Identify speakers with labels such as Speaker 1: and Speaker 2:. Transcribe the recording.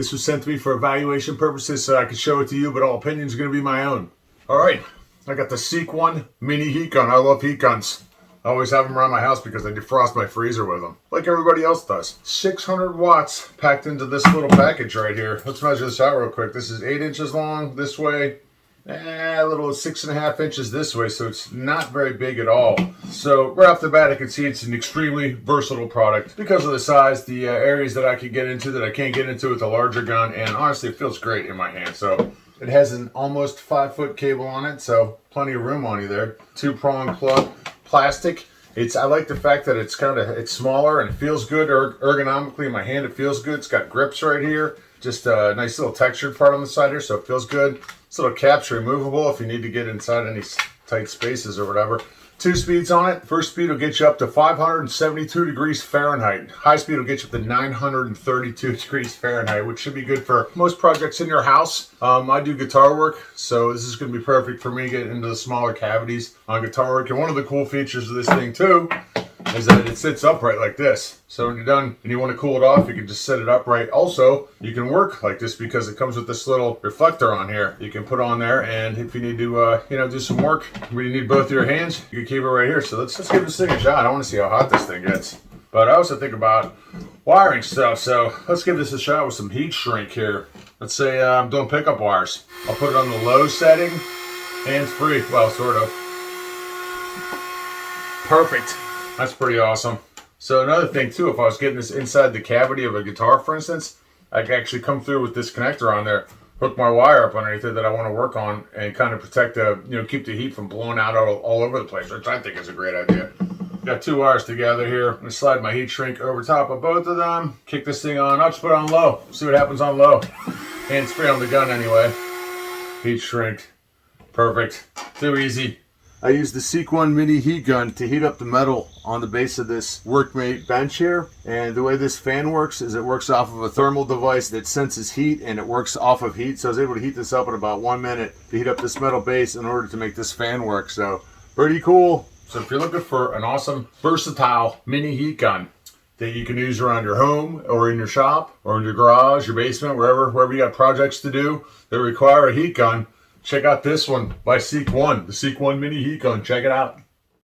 Speaker 1: This was sent to me for evaluation purposes so I could show it to you, but all opinions are going to be my own. All right, I got the Seekone mini heat gun. I love heat guns. I always have them around my house because I defrost my freezer with them, like everybody else does. 600 watts packed into this little package right here. Let's measure this out real quick. This is 8 inches long this way, a little 6.5 inches this way, so it's not very big at all. So right off the bat, I can see it's an extremely versatile product because of the size, the areas that I can get into that I can't get into with a larger gun, and honestly, it feels great in my hand. So it has an almost 5-foot cable on it, so plenty of room on you there. 2-prong plug, plastic. I like the fact that it's smaller and it feels good ergonomically in my hand. It feels good. It's got grips right here. Just a nice little textured part on the side here, so it feels good. This little cap's removable if you need to get inside any tight spaces or whatever. 2 speeds on it. First speed will get you up to 572 degrees Fahrenheit. High speed will get you up to 932 degrees Fahrenheit, which should be good for most projects in your house. I do guitar work, so this is going to be perfect for me getting into the smaller cavities on guitar work. And one of the cool features of this thing too is that it sits upright like this. So when you're done and you want to cool it off, you can just set it upright. Also, you can work like this because it comes with this little reflector on here. You can put on there, and if you need to, do some work where you need both of your hands, you can keep it right here. So let's give this thing a shot. I want to see how hot this thing gets. But I also think about wiring stuff. So let's give this a shot with some heat shrink here. Let's say I'm doing pickup wires. I'll put it on the low setting, hands-free. Well, sort of. Perfect. That's pretty awesome. So another thing too, if I was getting this inside the cavity of a guitar, for instance, I could actually come through with this connector on there, hook my wire up underneath it that I want to work on, and kind of protect keep the heat from blowing out all over the place, which I think is a great idea. Got 2 wires together here. I'm gonna slide my heat shrink over top of both of them. Kick this thing on. I'll just put it on low. See what happens on low. Hands free on the gun anyway. Heat shrink. Perfect. Too easy. I use the Seekone mini heat gun to heat up the metal on the base of this workmate bench here. And the way this fan works is it works off of a thermal device that senses heat, and it works off of heat. So I was able to heat this up in about 1 minute to heat up this metal base in order to make this fan work. So pretty cool. So if you're looking for an awesome, versatile mini heat gun that you can use around your home or in your shop or in your garage, your basement, wherever you got projects to do that require a heat gun, check out this one by Seekone, the Seekone mini heat gun. Check it out.